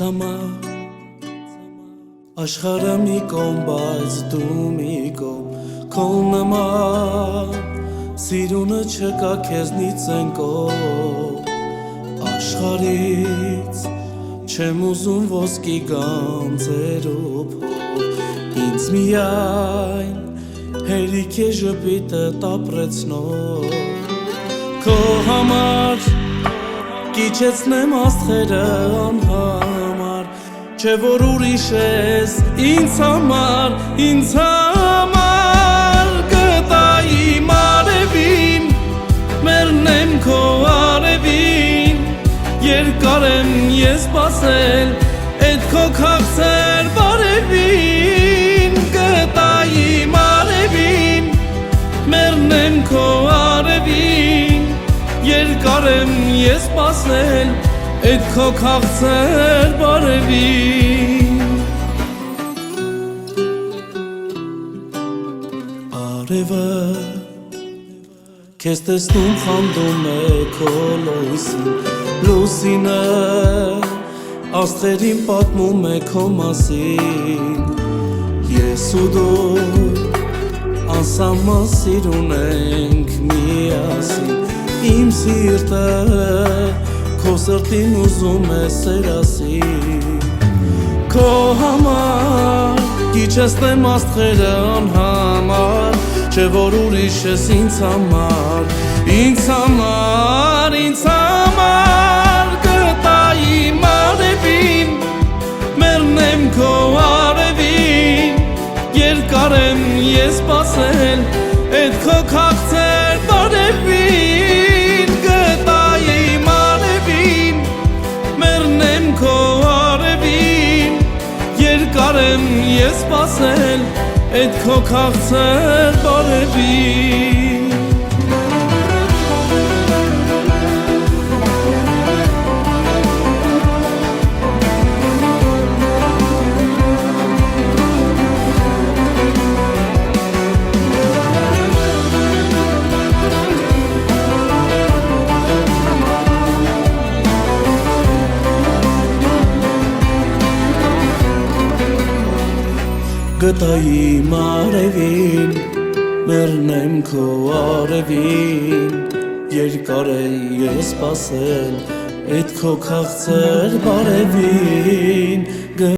համար աշխարհը մի կողմ, բայց դու մի կողմ, քո նման սիրունը չկա քեզնից են կողմ, աշխարհից չեմ ուզում ոսկի գանձերով փող, ինձ միայն հերիք է ժպիտը տապրեցնող, քո համար կիչեցնեմ աստղերը անհամար, չէ որ ուրիշ ես ինձ համար գտայի մարևին, մեռնեմ քո արևին, երկար եմ ես սպասել էդ քո քաղցր բարևին, գտայի մարևին, մեռնեմ քո արևին, երկար եմ ես սպասել էդ քո քաղցր բարևին, արևը քեզ տեսնում խանդում է քո լույսին, լուսինը աստղերին պատմում է քո մասին, ես ու դու անսահման սիրուն ենք միասին, իմ սիրտը քո սրտին ուզում է սերասին, քո համար կիչեցնեմ աստղերը անհամար, չէ որ ուրիշ ես ինձ համար գտայի մարևին, մեռնեմ քո արևին, երկար եմ ես սպասել էդ քո քաղցր բարևին, գտայի մարևին, մեռնեմ քո արևին, երկար եմ ես սպասել էդ քո քաղցր բարևին, գտայի մարևին, մեռնեմ քո արևին, երկար է ես սպասել էդ քո քաղցր բարևին,